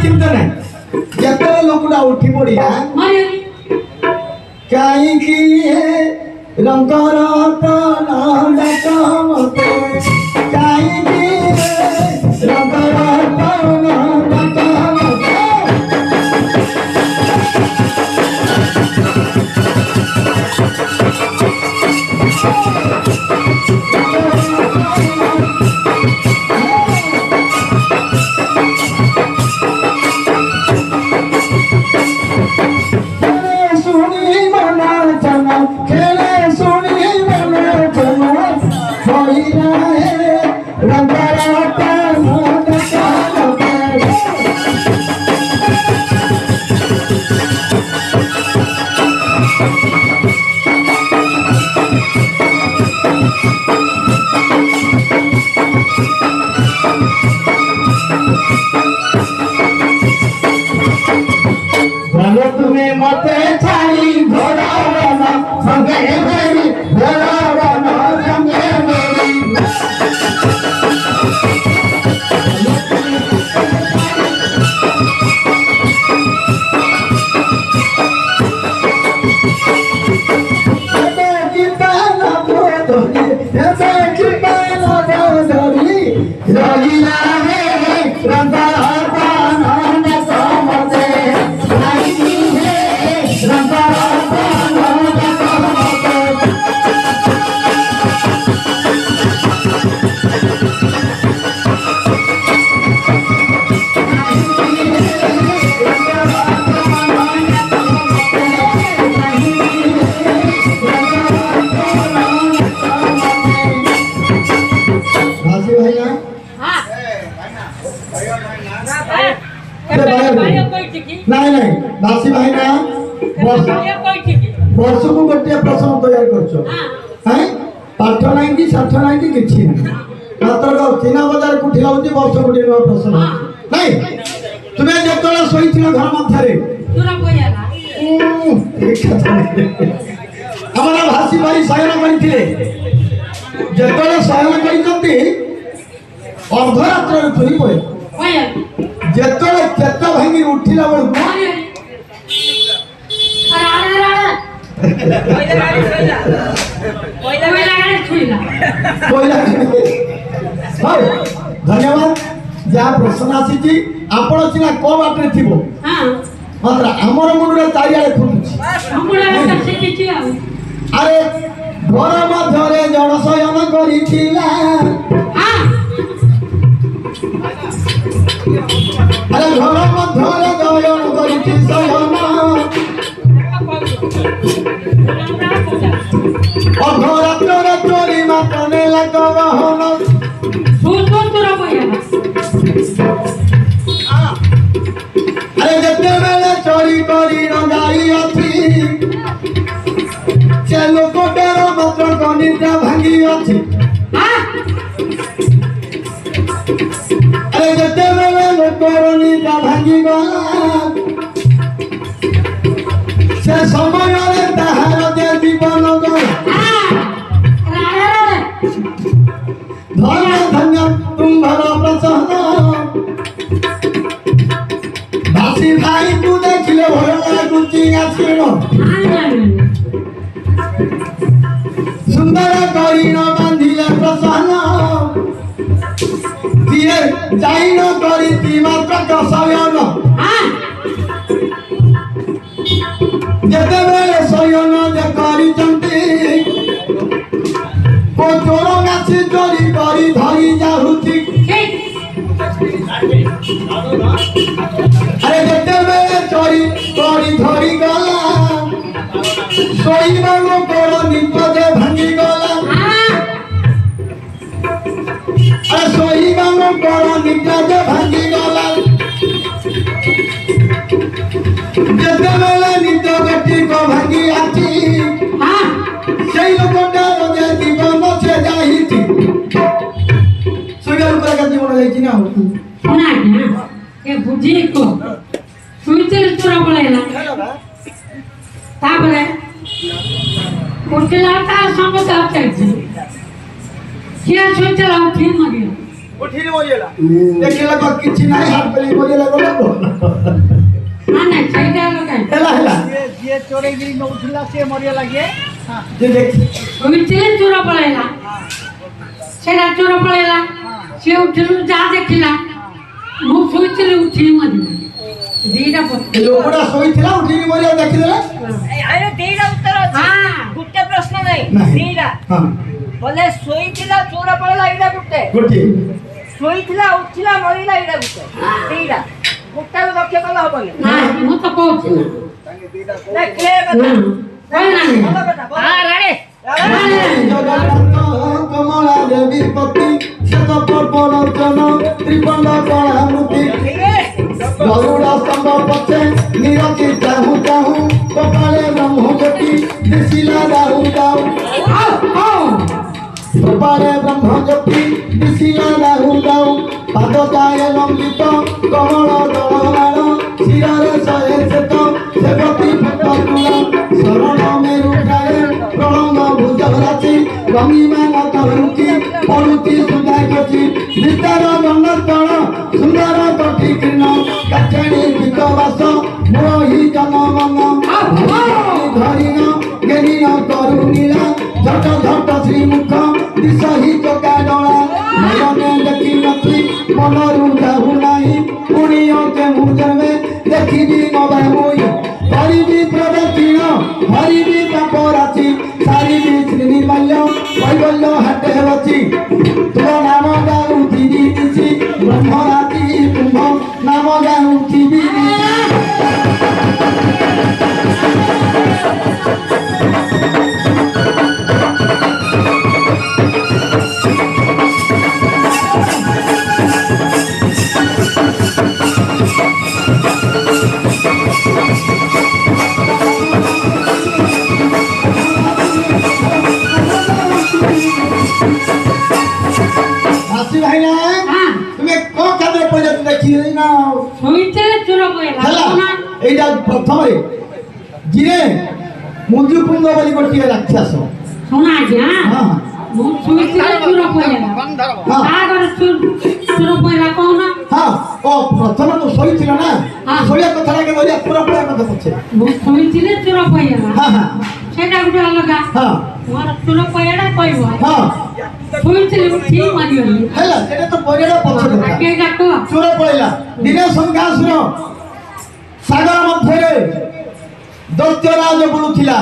चिंता नहीं जब लोकड़ा उठी पड़ी कहीं रंग तुम्हें मते छाई घोड़ा बना संगे मेरी घोड़ा बना संगे मेरी नहीं नहीं दासी भाई ना वर्ष को गोटे प्रश्न तैयार कर पाठ नहीं कि साठ नहीं कि किसी मात्र चिना बजार को ठिला वर्ष गोटे नुआ प्रश्न नहीं तुम्हें जो शोई घर मध्य हमारा भाषी भाई शयन करते जो शयन कर अर्धरात्र चुरी पड़े जेतले चेत भांगी उठिला बेलू धन्यवाद जहाँ प्रश्न आसी आपण सीना को बाटे थी मात्र आमर मुंडे चारिआडे फुटुची अरे घर मध्य जन शयन करिथिला अरे घर मध्य जयन करिथि शयन अधरात्र चोरी मातने लगहन अरे जते बेले चोरी करी न जाई अछि से लोकटर मात्र कनिता भांगी अछि अरे जते बेले लोकर निता भांगी गला से समय रे ताहार जे जीवन गला धन्य धन्य तुम्हारा प्रसन्न भाषी भाई तू देखिले भय लागुची आसीनो सुंदर करी न बांधिले प्रसन्न दिए जाई न करी ती मात्र कसयन जेते बेले शयन जे करी चंती ओ चोर गाछी चोरी करी धरी जाहुची अरे जेते बेले चोरी करी धरी गला ଶୋଇବା ଲୋକର ନିଦ ଯେ ଭାଙ୍ଗି ଗଲା ଶୋଇବା ଲୋକର ନିଦ ଯେ ଭାଙ୍ଗି ଗଲା ଯେତେବେଳେ ନିଦ ଗୋଟିକ ଭାଙ୍ଗି ଆଛି সেই লোকটা যে জীবন সে যাইছি শোইবার উপরে জীবন যাইছি না শোনা এ বুঝি কো শুইতে তোরা বলাইলা তারপরে উঠলা তার সঙ্গে তো চাইছি কে শুইতে উঠি মরিয়া উঠিনি মরিয়া দেখিলা তো কিছু নাই হাত পেলি মরিয়া গলা না না সেইটা লোকাই হেলা হেলা যে চোরে গিরি ন উঠলা সে মরিয়া লাগে যে দেখি উঠতে তোরা বলাইলা সেটা তোরা বলাইলা সে উঠল যা দেখিলা ମୁଁ ଶୋଇଥିଲି ଉଠିକି ମରିଲା ଦିଟା ଲୋକଟା ଶୋଇଥିଲା ଉଠିକି ମରିବା ଦେଖିଦେଲେ ଆରେ ଦିଟା ଉତ୍ତର ଅଛି ଗୋଟେ ପ୍ରଶ୍ନ ନାହିଁ ଦିଟା ବୋଲେ ଶୋଇଥିଲା ଚୋର ପଳେଇଲା ଏଇଟା ଗୋଟେ ଶୋଇଥିଲା ଉଠିଲା ମରିଲା ଏଇଟା ଗୋଟେ ଦିଟା ଗୋଟାକୁ ଲକ୍ଷ୍ୟ କଲେ ହବନି ମୁଁ ତ କହୁଛି ନା କ୍ଲିୟର କଥା କହିଲାନି ଭଲ କଥା ରାଣୀ ଜଗନ୍ନାଥ କମଳା ଦେବୀ ପତି ଶତ ପର୍ବଲୋଚନ ତ୍ରିପଣ୍ଡ କଳାମୂର୍ତ୍ତି ଗରୁଡ଼ ସ୍ତମ୍ଭ ପଛେ ନିରତି ଚାହୁଁ ଚାହୁଁ କପାଳେ ବ୍ରହ୍ମଜ୍ୟୋତି ଦିଶିଲା ଦାଉ ଦାଉ କପାଳେ ବ୍ରହ୍ମଜ୍ୟୋତି ଦିଶିଲା ଦାଉ ଦାଉ ପାଦ ଯାଏ ଲମ୍ବିତ କମଳ ଦଳମାଳ ଶିରରେ ଶହେ ସେତ ସେବତୀ ଫଟ ତୁଳା ଶରଣ ମେରୁ ପ୍ରାୟ ପ୍ରଳଙ୍ଗ ଭୁଜ ରାଶି ରଙ୍ଗିମା ମତ ରୁଚି ପଡୁଛି ସୁଧା କଚି ଭିତର ବନସ୍ତଳ ସୁନ୍ଦର କଟି କୀର୍ଣ୍ଣ କାଛାଣୀ ବିକବାସ ମୋହି ଜନମନ ଧରିଣ ଗେରିଣ କରୁଣୀଳା ଝଟ ଝଟ ଶ୍ରୀମୁଖ ଦିଶ ହି ଚକା ଡଳା ନୟନେ ଦେଖି ନଥି ମନରୁ ଯାହୁ ନାହିଁ ପୁଣି କେଉଁ ଜନ୍ମେ ଦେଖିବି ନବା ମୁଇଁ କରିବି ପ୍ରଦକ୍ଷିଣ ହରିବି ପାପ ରାଶି ସାରିବି ଶ୍ରୀନିବାଲ୍ୟ କୈବଲ୍ୟ ହାଟେ ରଚି ତୋ ନାମ ଗାଉଥିବି କିଛି ବ୍ରହ୍ମରାତି ତୁମ୍ଭ ନାମ ଗାଉଥିବି এইটা প্রথমে যিনি মুঞ্জুকুন্দ বলি গোটিয়ে রাক্ষস শোনা যা ମୁଁ ଶୋଇଥିଲି ଚୋର ପଇଲା ତାପରେ ଚୋର ପଇଲା କହୁନ ହଁ ଓ ପ୍ରଥମେ ତ ଶୋଇଥିଲ ନା ଶୋଇବା କଥାଟା କେ କହିଲେ ଚୋର ପଇଲା କଥା ପଛେ ମୁଁ ଶୋଇଥିଲି ଚୋର ପଇଲା ସେଇଟା ଗୋଟେ ଅଲଗା ମୋର ଚୋର ପଇଲା କହିବ ଶୋଇଥିଲି ଉଠି ମରିଗଲି ହେଲା ସେଇଟା ତ ପଇଲା ପଛେ କଥା ଆଗେ ଡାକ ଚୋର ପଇଲା ଦିନେ ସଂଘାସୁର ସାଗର ମଧ୍ୟରେ ଦୈତ୍ୟରାଜ ବୁଲୁଥିଲା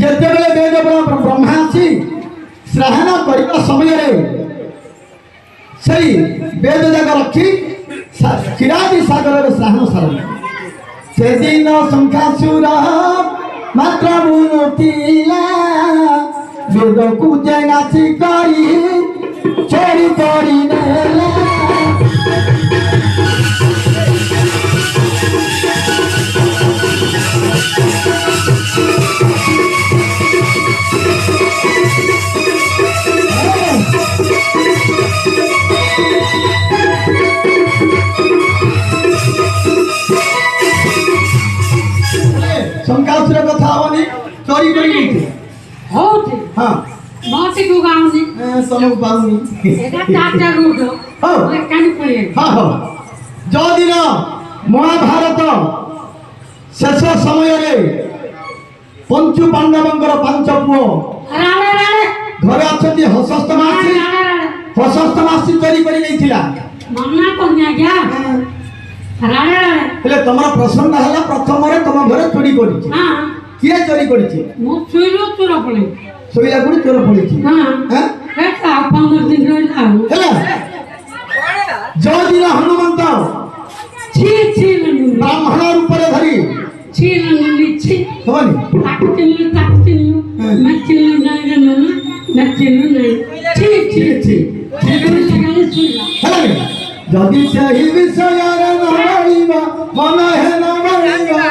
ଯେତେବେଳେ ବେଦ ବ୍ରହ୍ମା ଆସି ଶ୍ରାହନ କରିବା ସମୟରେ ସେଇ ବେଦ ଯାକ ରଖି କ୍ଷୀରାଦି ସାଗରରେ ଶ୍ରାହନ ସାରନ୍ତି ସେଦିନ ସଂଘାସୁର ମାତ୍ର ବୁଲୁଥିଲା ବେଦକୁ ଯେ ନାଚି କରି ଚୋରି କରି ନେଲା ସଂଘାସୁର କଥା ହବନି ଚୋରି କରି ହଉଛି ହଁ ମତିକୁ ଗାଉନି ତମକୁ ପାଉନି ଏଟା ଚାରଟା ରୁଟ କାନି ପଡିଏ ଯୋଉଦିନ ମହାଭାରତ ଶେଷ ସମୟରେ ପଞ୍ଚୁ ପାଣ୍ଡବଙ୍କର ପାଞ୍ଚ ପୁଅ ଘରେ ଅଛନ୍ତି ହସସ୍ତ ମାସି ଚୋରି କରି ନେଇଥିଲା ମନା କରୁନି ଆଜ୍ଞା ହେଲେ ତମର ପ୍ରଶ୍ନଟା ହେଲା ପ୍ରଥମରେ ତମ ଘରେ ଚୋରି କରିଛି କିଏ ଚୋରି କରିଛି ମୁଁ ଶୋଇଲୁ ଚୋର ପଳେଇ ଶୋଇଲା ଗୁଡ଼ି ଚୋର ପଳେଇଛି ଆଉ 15 ଦିନ ରହିଲା ହେଲା ଯୋଉଦିନ ହନୁମନ୍ତ ବ୍ରାହ୍ମଣ ରୂପରେ ଧରି చీలను ఇచ్చి హవని తాకుతిల్లు నచ్చిల్లు నాయనను నచ్చిల్లు నాయన చీ హవని যদি সেই বিষয়ର নামাইবা মন হে নামাইবা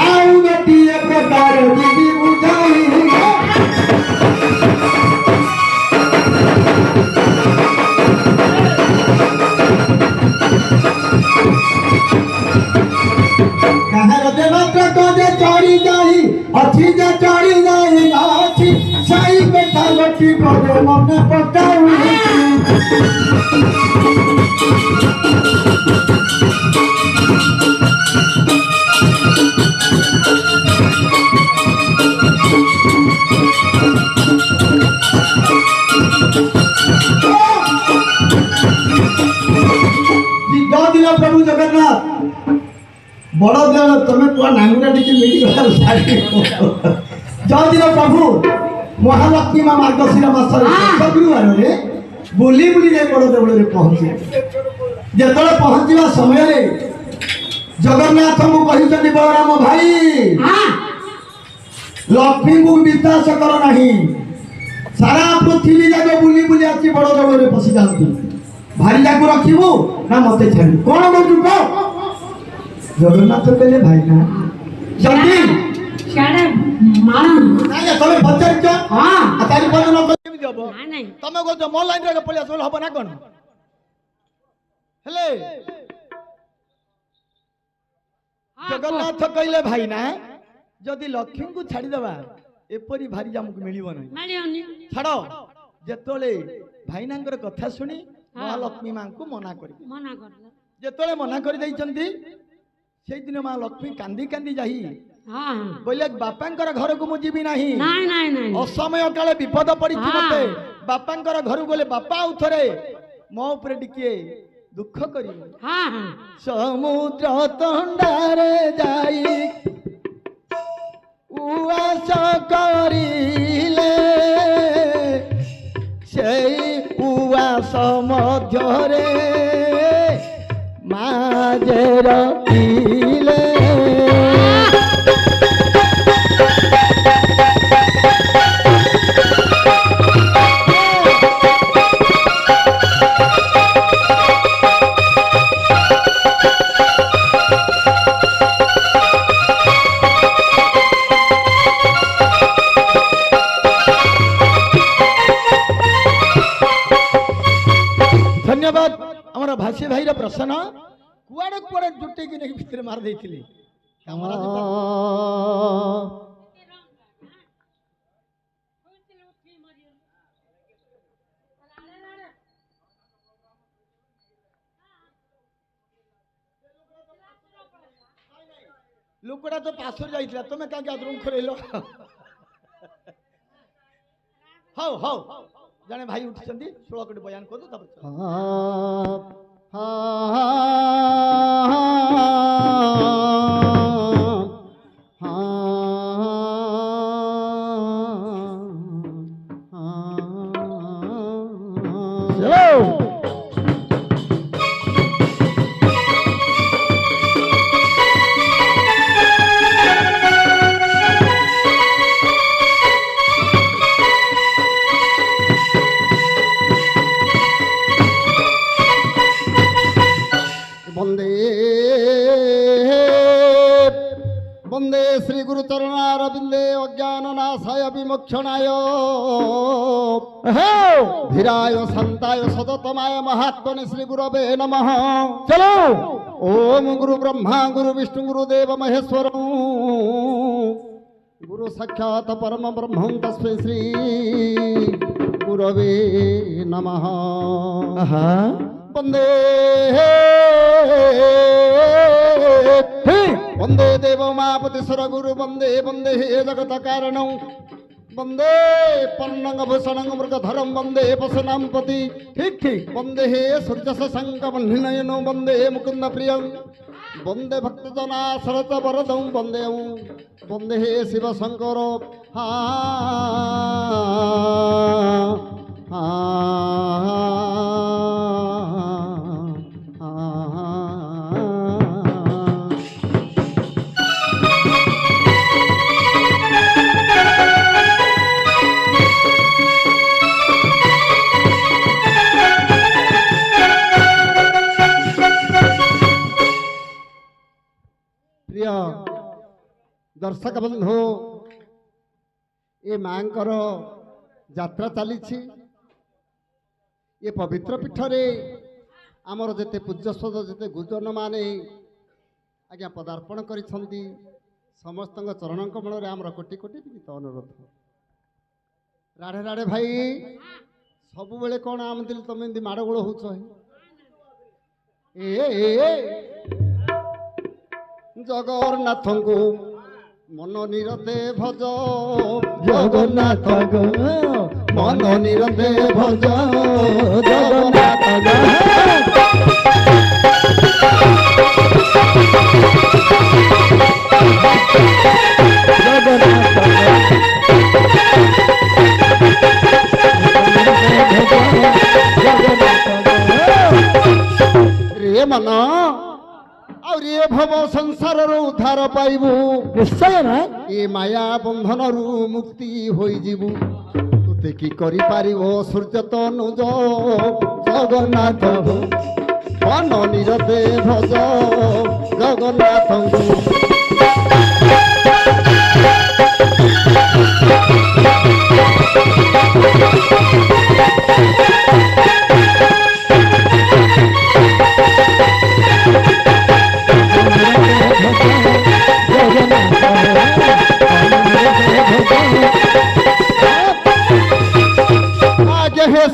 আউ গটিয়ে প্রকার দিদি বুঝাইবা কাহার যে মাত্র কদে চড়ি যাই অছি যে চড়ি যাই অছি সেই কথা গটি পদে মনে পকাউছি দিন প্রভু জগন্নাথ বড় দেব তুমি তো নাঙ্গুরা টিকে মিলি গলা দিন প্রভু মহালক্ষ্মী মা মার্গশির মাসের গুরুবারে বুলি বুলি যাই বড় দেউଳରେ পৌঁছে যেতବେଳେ ପହଞ୍ଚିବା ସମୟରେ ଜଗନ୍ନାଥଙ୍କୁ କହିଛନ୍ତି ବଳରାମ ଭାଇ ଲକ୍ଷ୍ମୀଙ୍କୁ ବିଶ୍ୱାସ କର ନାହିଁ ସାରା ପୃଥିବୀ ଯାକ ବୁଲି ବୁଲି ଆସି ବଡ଼ ଦେଉଳରେ ପଶି ଯାଆନ୍ତି ଭାରିଯାକୁ ରଖିବୁ ନା ମତେ ଛାଡ଼ିବୁ କଣ କହୁଛୁ କହ ଜଗନ୍ନାଥ କହିଲେ ଭାଇ ନା ଯଦି ତମେ ପଚାରିଛ ଚାରି ପାଞ୍ଚ ନ କେମିତି ହବ ତମେ କହୁଛ ମୋ ଲାଇନରେ ପଳେଇ ଆସିବ ହବ ନା କଣ ହେଲେ ଜଗନ୍ନାଥ କହିଲେ ଭାଇ ନା ଯଦି ଲକ୍ଷ୍ମୀଙ୍କୁ ଛାଡ଼ିଦେବା ଏପରି ଭାରି ଆମକୁ ମିଳିବ ନାହିଁ ଛାଡ଼ ଯେତେବେଳେ ଭାଇନାଙ୍କର କଥା ଶୁଣି ମହାଲକ୍ଷ୍ମୀ ମାଙ୍କୁ ମନା କରି ଯେତେବେଳେ ମନା କରିଦେଇଛନ୍ତି ସେଇଦିନ ମା ଲକ୍ଷ୍ମୀ କାନ୍ଦି କାନ୍ଦି ଯାଇ କହିଲେ ବାପାଙ୍କର ଘରକୁ ମୁଁ ଯିବି ନାହିଁ ଅସମୟ କାଳେ ବିପଦ ପଡିଛି ମତେ ବାପାଙ୍କର ଘରକୁ ଗଲେ ବାପା ଆଉ ଥରେ ମୋ ଉପରେ ଟିକେ ଦୁଃଖ କରିବେ ସମୁଦ୍ର ତଣ୍ଡାରେ ଯାଇ ଉଆସ କରିଲେ সেই উয়াস মধ্যরে মাঝে রহিলে धन्यवाद आम भाषी भाई प्रश्न कुआड़े कुआड़े जुटे कि नहीं भितर मार देथिले लोकड़ा तो पासर जाइथिला तमे का क्या रूम खोलेलो हाउ हाउ जाने भाई उठिसंती 16 कोटी बयान कर दो तब वंदे श्री गुरु चरणारविंदे अज्ञान नाशाय विमोक्षणाय धीराय शांताय सततमाय महात्मने श्री गुरवे नमः। चलो ओम गुरु ब्रह्मा गुरु विष्णु गुरुदेव महेश्वर गुरु साक्षात परम ब्रह्म तस्मै श्री गुरवे नमः। वंदे वंदे देव मापतिश्वर गुरु वंदे वंदे हे जगत कारण वंदे पन्नंग भूषणंग मृगधरम वंदे पशुनामपति ठीक ठीक वंदे हे सूर्य शंक वन्निनयनो वंदे मुकुंद प्रियं वंदे भक्तजना शरत वरदं वंदे वंदे हे शिव शंकर हा प्रिय दर्शक बंधु ये मांकर यात्रा चली ये पवित्र पीठ रे आमर जेते पूज्यस्पद जेते गुरुजन माने आज्ञा पदार्पण करिसंती समस्त चरण कमल रे आमर कोटि कोटि विनीत अनुरोध राधे राधे भाई सबु बेले कौन आम दिल तुम एमती माड़गोल हो जगन्नाथ को मन निरते भज जगन्नाथ गो मन निरते भज जगन्नाथ रे मन और ये भव संसार उद्धार पाइबू निश्चय ना ये माया बंधन रु मुक्ति होई जीवू तुते की करि पारिबो सूर्य तनुज जगन्नाथ मन निरते भज जगन्नाथ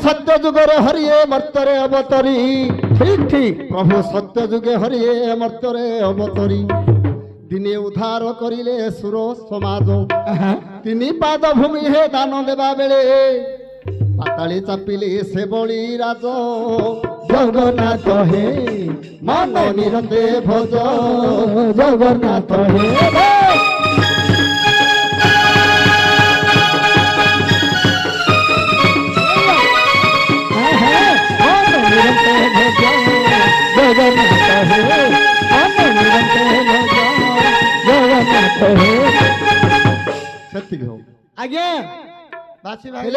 सत्य जुगर हरिये मर्तरे अवतरी ठीक ठीक प्रभु सत्य जुगे हरिये मर्तरे अवतरी दिने उद्धार करिले सुर समाज तिनि पाद भूमि हे दान देवा बेले पाताली चापिले से बळी राज जगन्नाथ हे मन निरते भज जगन्नाथ हे आज्ञा बासी भाई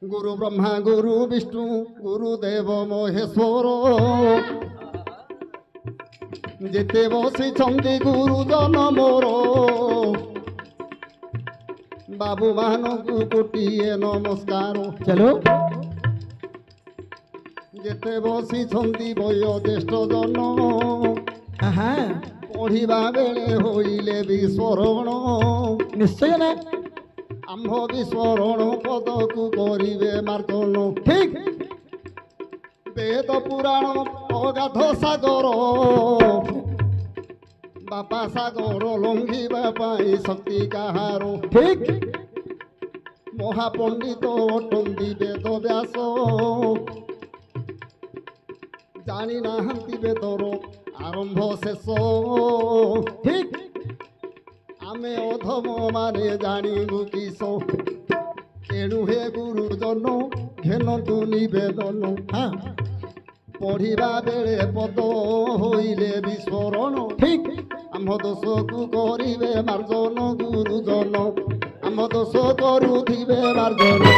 गुरु ब्रह्मा गुरु विष्णु गुरुदेव महेश्वर जेते बसी छंदी गुरुजन मोर बाबू मान कोटिए नमस्कार चलो जेते बसी छंदी वयोज्येष्ठ जन पढ़ा बेले होइले विस्मरण निश्चय ना आम्भ विस्मरण पद को करिवे मार्जन ठीक वेद पुराण अगाध सागर बापा सागर लंघिबा पाई शक्ति काहार ठीक महापंडित अटंती वेद व्यास जानी नाहंती वेदर आरंभ शेष ठीक आमे अधम माने जानिबु किस तेणु हे गुरुजन घेनतु निवेदन पढ़ा बेले पद होइले विस्मरण ठीक आम दोष को करिवे मार्जन गुरुजन आम दोष करुथिबे मार्जन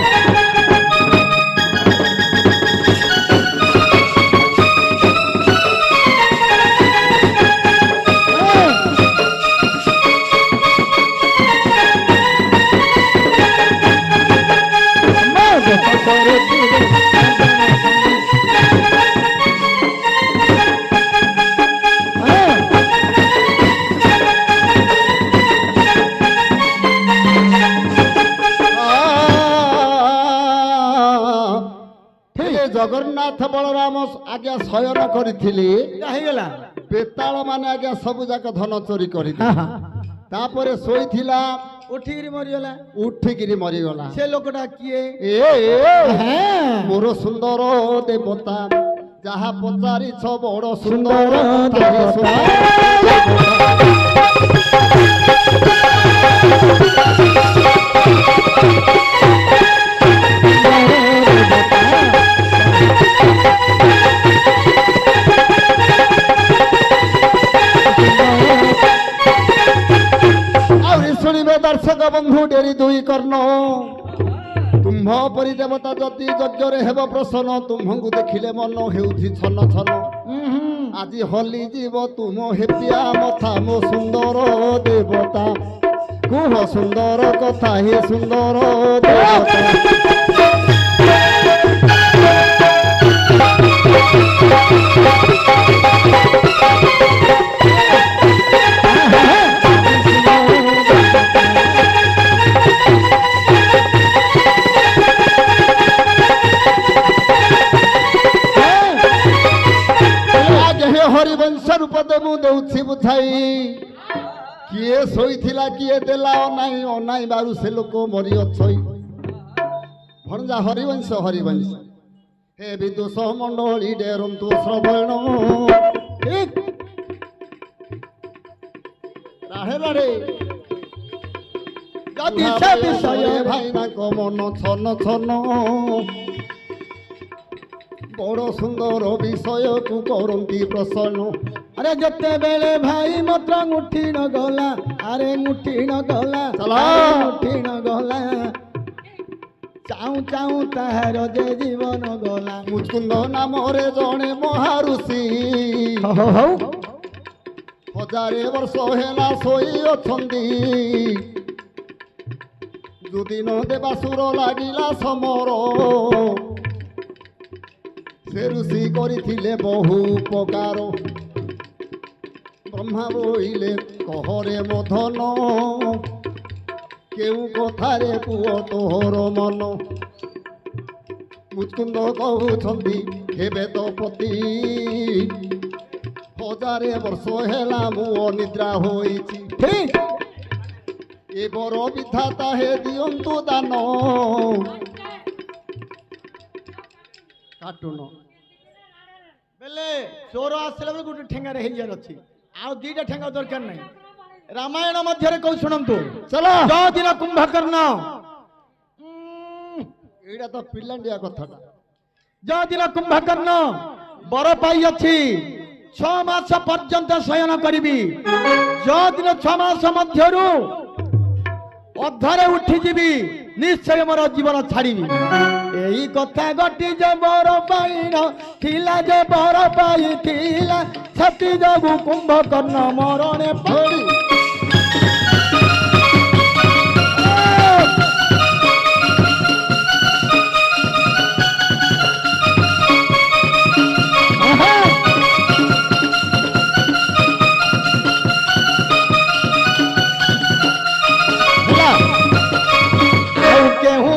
जगन्नाथ बलराम आज्ञा शयन करिथिली काहीगला बेताल माने आज्ञा सब जाक धन चोरी करितापर सोईथिला उठिकिरी मरीगला से लोकटा किए मोर सुंदर देवता जहा पचारि छ बड़ सुंदर शुणवे दर्शक बंधु डेरी दुई कर्ण तुम्भ परि देवता जति यज्ञ हेब प्रसन्न तुम्हंगु देखिले मन हेउथि छन छन আজি হলি জীব তুম হেপিয়া মথা মো সুন্দর দেবতা কুহ সুন্দর কথা হে সুন্দর দেবতা হরিবংশ রূপ দেবু দেউছি বুঝাই কিয়ে শোইছিলা কিয়ে দেলা অনাই অনাই বারু সে লোক মরি অছই ভঞ্জা হরিবংশ হরিবংশ হে বিদুষ মণ্ডলী ডেরন্তু শ্রবণ রাহে রাহে যদি সে বিষয়ে ভাই না কমন ছন ছন বড় সুন্দর বিষয়কু করন্তি প্রসন্ন আরে যেতেবেলে ভাই মাত্র মুঠি ন গলা আরে মুঠি ন গলা মুঠি ন গলা চাউ চাউ তাহার যে জীবন গলা মুচকুন্দ নামরে জଣେ মহাଋଷି ହଜାରେ ବର୍ଷ ହେଲା ଶୋଇ ଅଛନ୍ତି ଦୁଦିନ ଦେବାସୁର ଲାଗିଲା ସମର ସେ ଋଷି କରିଥିଲେ ବହୁ ଉପକାର ବ୍ରହ୍ମା ବୋଇଲେ କହରେ ମଧନ କେଉଁ କଥାରେ ପୁଅ ତୋହର ମନ ମୁଚକୁନ୍ଦ କହୁଛନ୍ତି ହେବେ ତ ପତି ହଜାରେ ବର୍ଷ ହେଲା ମୁଁ ଅନିଦ୍ରା ହୋଇଛି ଏ ବର ବିଧାତା ହେ ଦିଅନ୍ତୁ ଦାନ କାଟୁନ ବେଲେ ଚୋର ଆସିଲା ବେଳେ ଗୋଟେ ଠେଙ୍ଗାରେ ହେଇଯାର ଅଛି ଆଉ ଦିଟା ଠେଙ୍ଗା ଦରକାର ନାହିଁ ରାମାୟଣ ମଧ୍ୟରେ କହୁ ଶୁଣନ୍ତୁ ଚଲ ଯୋଉ ଦିନ କୁମ୍ଭକର୍ଣ୍ଣ ଏଇଟା ତ ପିଲାଣ୍ଡିଆ କଥାଟା ଯୋଉ ଦିନ କୁମ୍ଭକର୍ଣ୍ଣ ବର ପାଇଅଛି 6 ମାସ ପର୍ଯ୍ୟନ୍ତ ଶୟନ କରିବି ଯୋଉ ଦିନ 6 ମାସ ମଧ୍ୟରୁ ଅଧରେ ଉଠିଯିବି ନିଶ୍ଚୟ ମୋର ଜୀବନ ଛାଡ଼ିବି ଏଇ କଥା ଗୋଟି ଯେ ବର ପାଇନ ଥିଲା ଯେ ବର ପାଇଥିଲା ସେଥି ଯୋଗୁ କୁମ୍ଭକର୍ଣ୍ଣ ମରଣେ ପଡ଼ି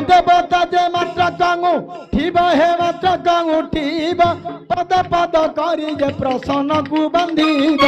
देवता जे मात्र कांगू ठिब हे मात्र कांगू ठिब पद पद करी जे प्रसन्न को बंधीब